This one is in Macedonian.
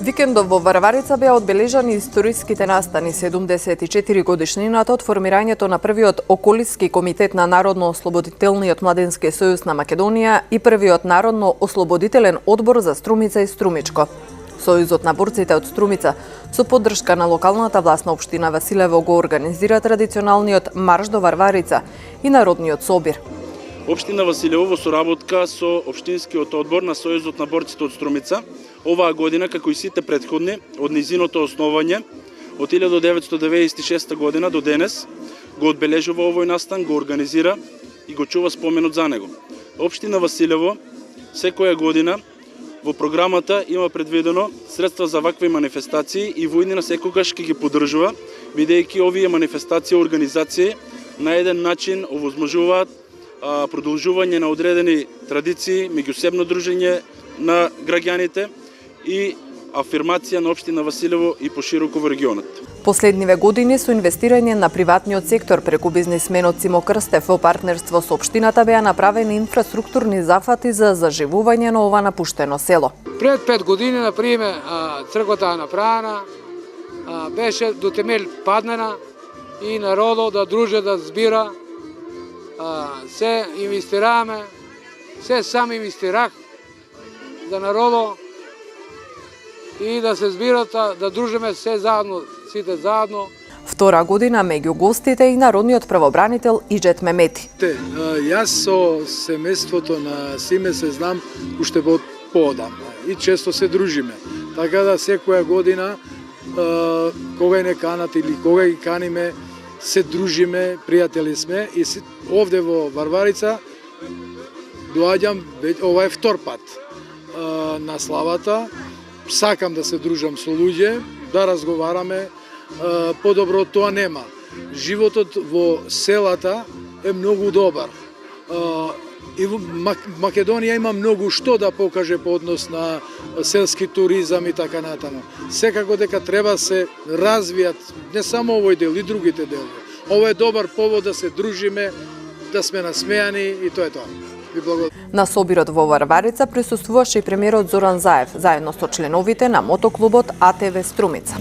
Викендов во Варварица беа одбележани историските настани 74 годишнината од формирањето на првиот околиски комитет на Народно-ослободителниот младенски сојуз на Македонија и првиот Народно-ослободителен одбор за Струмица и Струмичко. Сојузот на борците од Струмица со поддршка на локалната власт на општина Василево го организира традиционалниот марш до Варварица и народниот собир. Општина Василево во соработка со општинскиот одбор на Сојузот на борците од Струмица оваа година, како и сите претходни, од низиното основање, од 1996 година до денес, го одбележува овој настан, го организира и го чува споменот за него. Општина Василево секоја година во програмата има предвидено средства за вакви манифестации и во иднина секогаш ќе ги поддржува, бидејќи овие манифестации и организации на еден начин овозможуваат продолжување на одредени традиции, меѓусебно дружење на граѓаните и афирмација на општина Василево и пошироко во регионот. Последниве години со инвестирање на приватниот сектор преку бизнисменот Симо Крстев во партнерство со општината беа направени инфраструктурни зафати за заживување на ова напуштено село. Пред 5 години, например, црквата направена, беше до темел паднена и народот да друже, да збира, се инвестираме, се сам инвестирах за народот и да се збират, да дружиме се заедно, сите заедно. Втора година меѓу гостите и народниот правобранител Иџет Мемети. Јас со семејството на Симе се знам уште поодамна и често се дружиме. Така да секоја година кога не канат или кога ги каниме, се дружиме, пријатели сме и овде во Варварица доаѓам, ова е втор пат на славата. Сакам да се дружам со луѓе, да разговараме, подобро тоа нема. Животот во селата е многу добар. И во Македонија има многу што да покаже по однос на селски туризам и така натаму. Секако дека треба се развијат не само овој дел и другите делови. Ова е добар повод да се дружиме, да сме насмејани и тоа е тоа. На собирот во Варварица присуствуваше и премиерот Зоран Заев, заедно со членовите на мотоклубот АТВ Струмица.